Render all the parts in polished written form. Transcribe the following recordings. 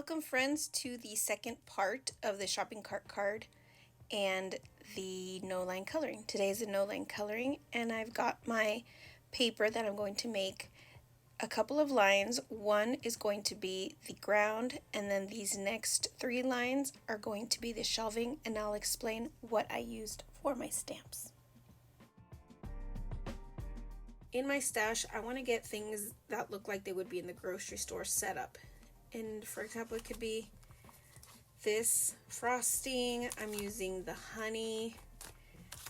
Welcome friends to the second part of the shopping cart card and the no line coloring. Today is a no line coloring and I've got my paper that I'm going to make a couple of lines. One is going to be the ground and then these next 3 lines are going to be the shelving, and I'll explain what I used for my stamps. In my stash, I want to get things that look like they would be in the grocery store set up. And for example, it could be this frosting, I'm using the honey,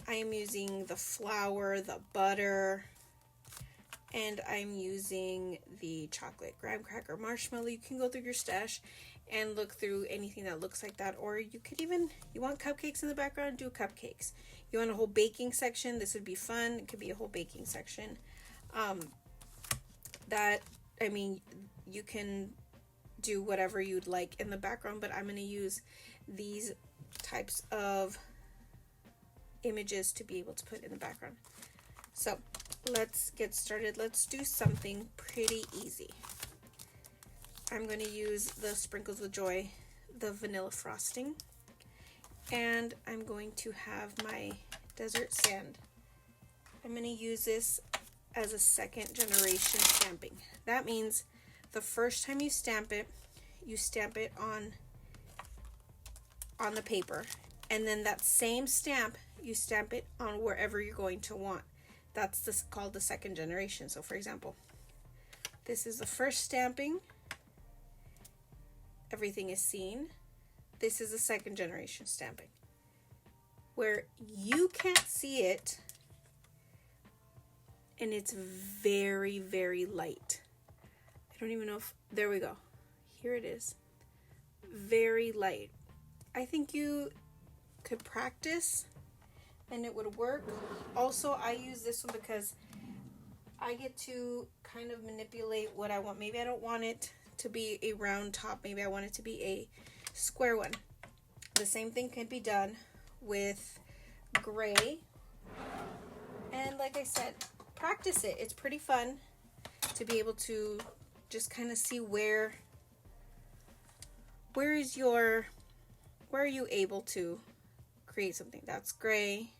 I am using the flour, the butter, and I'm using the chocolate graham cracker marshmallow. You can go through your stash and look through anything that looks like that, or you could even, you want cupcakes in the background, do cupcakes. You want a whole baking section, this would be fun. It could be a whole baking section. You can do whatever you'd like in the background, but I'm going to use these types of images to be able to put in the background. So let's get started. Let's do something pretty easy. I'm going to use the Sprinkles with Joy, the vanilla frosting, and I'm going to have my desert sand. I'm going to use this as a second generation stamping. That means the first time you stamp it on the paper, and then that same stamp you stamp it on wherever you're going to want. That's called the second generation. So for example, this is the first stamping, everything is seen. This is the second generation stamping, where you can't see it and it's very, very light. I don't even know if, there we go. Here it is. Very light. I think you could practice and it would work. Also, I use this one because I get to kind of manipulate what I want. Maybe I don't want it to be a round top. Maybe I want it to be a square one. The same thing can be done with gray. And like I said, practice it. It's pretty fun to be able to just kind of see where are you able to create something. That's gray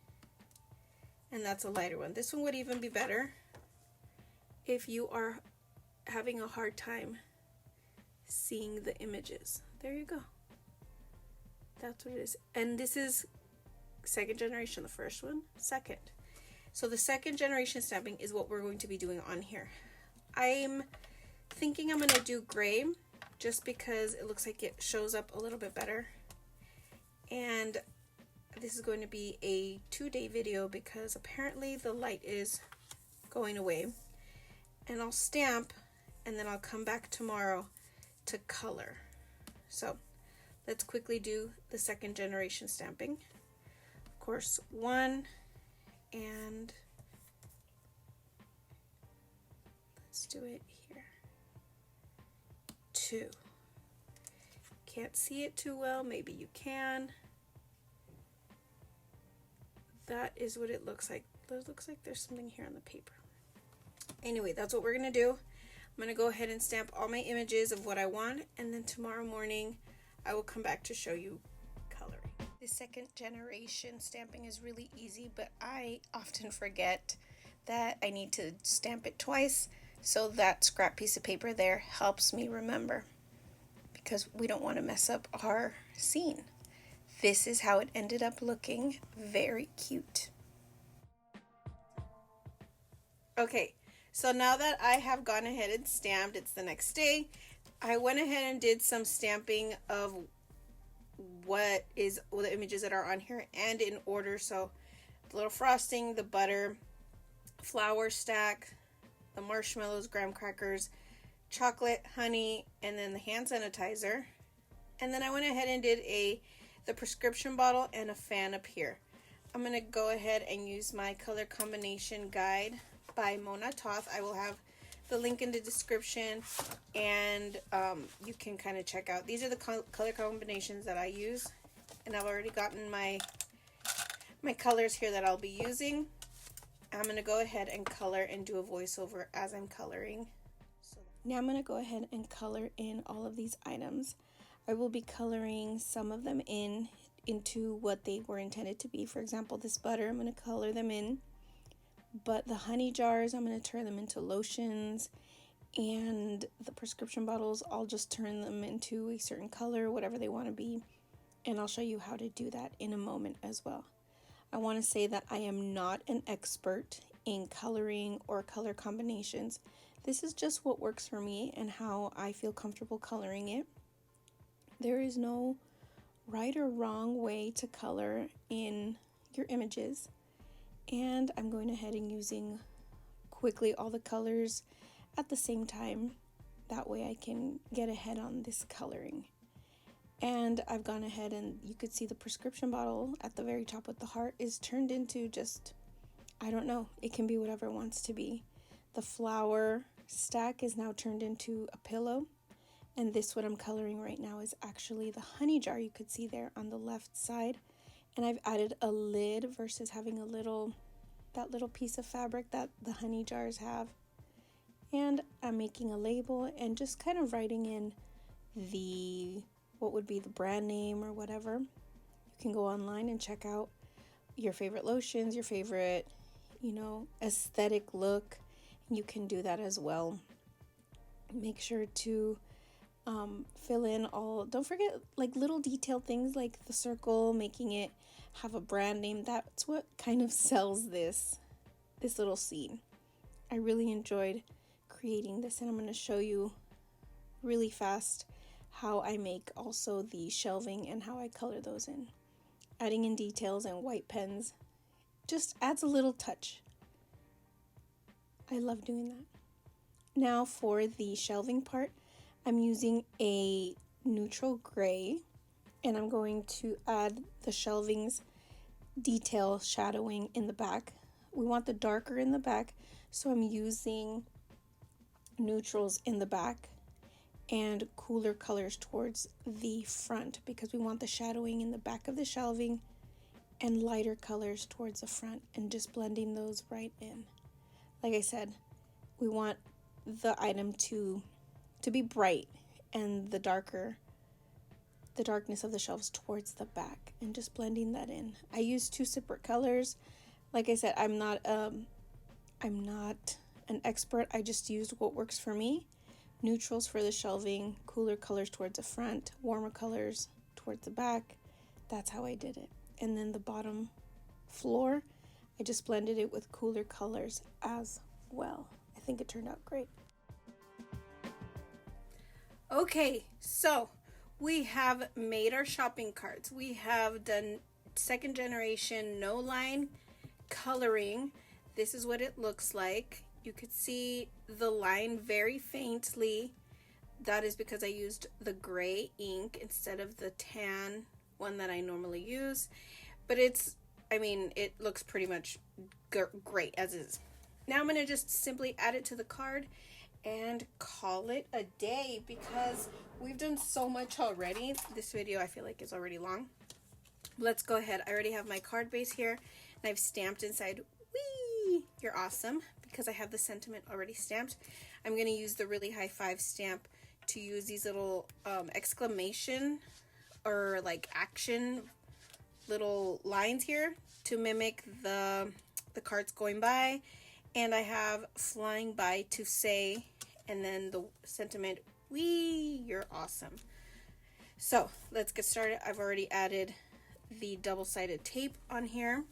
and that's a lighter one. This one would even be better if you are having a hard time seeing the images. There you go. That's what it is. And this is second generation. The first one, second. So the second generation stamping is what we're going to be doing on here. I'm thinking I'm going to do gray just because it looks like it shows up a little bit better. And this is going to be a 2-day video because apparently the light is going away. And I'll stamp and then I'll come back tomorrow to color. So let's quickly do the second generation stamping. Of course, 1 and let's do it here. 2. Can't see it too well, maybe you can. That is what it looks like. It looks like there's something here on the paper. Anyway, that's what we're gonna do. I'm gonna go ahead and stamp all my images of what I want, and then tomorrow morning I will come back to show you coloring. The second generation stamping is really easy, but I often forget that I need to stamp it twice, so that scrap piece of paper there helps me remember, because we don't want to mess up our scene. This is how it ended up looking. Very cute. Okay, so now that I have gone ahead and stamped, it's the next day, I went ahead and did some stamping of what the images that are on here and in order. So the little frosting, the butter, flour stack, the marshmallows, graham crackers, chocolate, honey, and then the hand sanitizer. And then I went ahead and did the prescription bottle and a fan up here. I'm going to go ahead and use my color combination guide by Toth. I will have the link in the description, and you can kind of check out. These are the color combinations that I use, and I've already gotten my colors here that I'll be using. I'm going to go ahead and color and do a voiceover as I'm coloring. So now I'm going to go ahead and color in all of these items. I will be coloring some of them into what they were intended to be. For example, this butter, I'm going to color them in. But the honey jars, I'm going to turn them into lotions. And the prescription bottles, I'll just turn them into a certain color, whatever they want to be. And I'll show you how to do that in a moment as well. I want to say that I am not an expert in coloring or color combinations. This is just what works for me and how I feel comfortable coloring it. There is no right or wrong way to color in your images. And I'm going ahead and using quickly all the colors at the same time. That way I can get ahead on this coloring. And I've gone ahead and you could see the prescription bottle at the very top with the heart is turned into just, I don't know, it can be whatever it wants to be. The flower stack is now turned into a pillow. And this, what I'm coloring right now, is actually the honey jar you could see there on the left side. And I've added a lid versus having that little piece of fabric that the honey jars have. And I'm making a label and just kind of writing in what would be the brand name or whatever. You can go online and check out your favorite lotions, your favorite, aesthetic look. You can do that as well. Make sure to fill in don't forget like little detailed things like the circle, making it have a brand name. That's what kind of sells this little scene. I really enjoyed creating this, and I'm going to show you really fast how I make also the shelving and how I color those in. Adding in details and white pens just adds a little touch. I love doing that. Now for the shelving part, I'm using a neutral gray, and I'm going to add the shelving's detail shadowing in the back. We want the darker in the back, so I'm using neutrals in the back and cooler colors towards the front because we want the shadowing in the back of the shelving and lighter colors towards the front, and just blending those right in. Like I said, we want the item to be bright and the darkness of the shelves towards the back, and just blending that in. I use 2 separate colors. Like I said, I'm not an expert. I just used what works for me. Neutrals for the shelving, cooler colors towards the front, warmer colors towards the back. That's how I did it. And then the bottom floor, I just blended it with cooler colors as well. I think it turned out great. Okay, so we have made our shopping carts. We have done 2nd generation no line coloring. This is what it looks like. You could see the line very faintly. That is because I used the gray ink instead of the tan one that I normally use. But it looks pretty much great as is. Now I'm going to just simply add it to the card and call it a day because we've done so much already. This video I feel like is already long. Let's go ahead. I already have my card base here and I've stamped inside, "Wee, you're awesome," because I have the sentiment already stamped. I'm going to use the really high 5 stamp to use these little exclamation or like action little lines here to mimic the carts going by. And I have flying by to say, and then the sentiment, "Wee, you're awesome." So let's get started. I've already added the double-sided tape on here.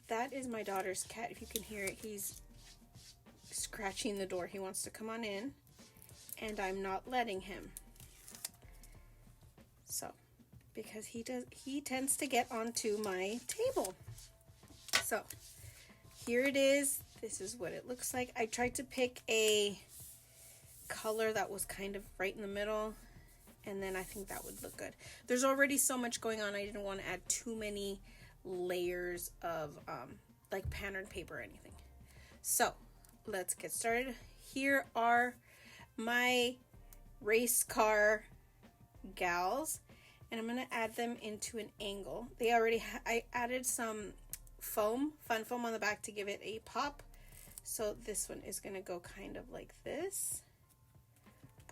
That is my daughter's cat. If you can hear it, he's scratching the door. He wants to come on in, and I'm not letting him. So, because he tends to get onto my table. So, here it is. This is what it looks like. I tried to pick a color that was kind of right in the middle, and then I think that would look good. There's already so much going on. I didn't want to add too many layers of like patterned paper or anything. So let's get started. Here are my race car gals, and I'm going to add them into an angle. I added some fun foam on the back to give it a pop. So this one is going to go kind of like this.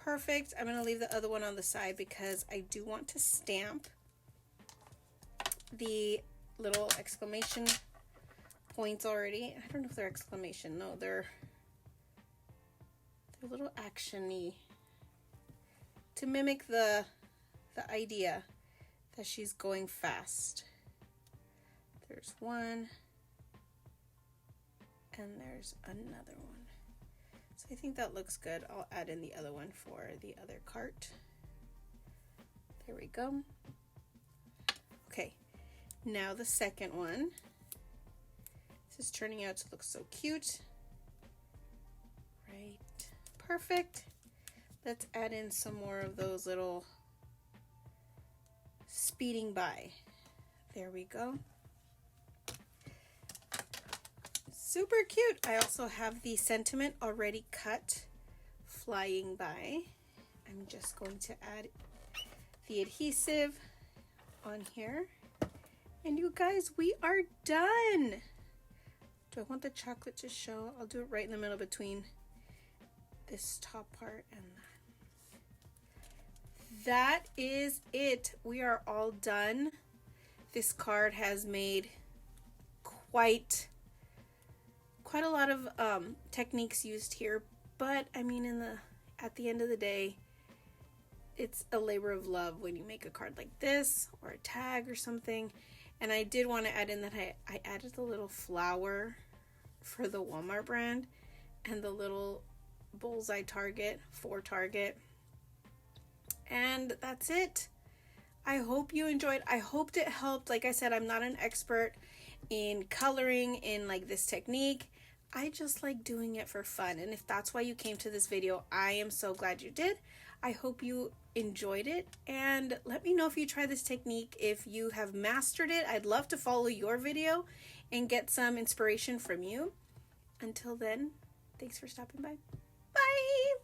perfect. I'm going to leave the other one on the side because I do want to stamp the little exclamation points already. I don't know if they're exclamation. No, they're a little action-y to mimic the idea that she's going fast. There's one, and there's another one. So I think that looks good. I'll add in the other one for the other cart. There we go. Okay, now the second one. This is turning out to look so cute. Right, perfect. Let's add in some more of those little speeding by. There we go. Super cute. I also have the sentiment already cut, flying by. I'm just going to add the adhesive on here. And you guys, we are done. Do I want the chocolate to show? I'll do it right in the middle between this top part and that is it. We are all done. This card has made quite a lot of techniques used here, but I mean, at the end of the day, it's a labor of love when you make a card like this or a tag or something. And I did want to add in that I added the little flower for the Walmart brand and the little bullseye target for Target. And that's it. I hope you enjoyed. I hoped it helped. Like I said, I'm not an expert in coloring in like this technique. I just like doing it for fun. And if that's why you came to this video, I am so glad you did. I hope you enjoyed it. And let me know if you try this technique, if you have mastered it. I'd love to follow your video and get some inspiration from you. Until then, thanks for stopping by. Bye!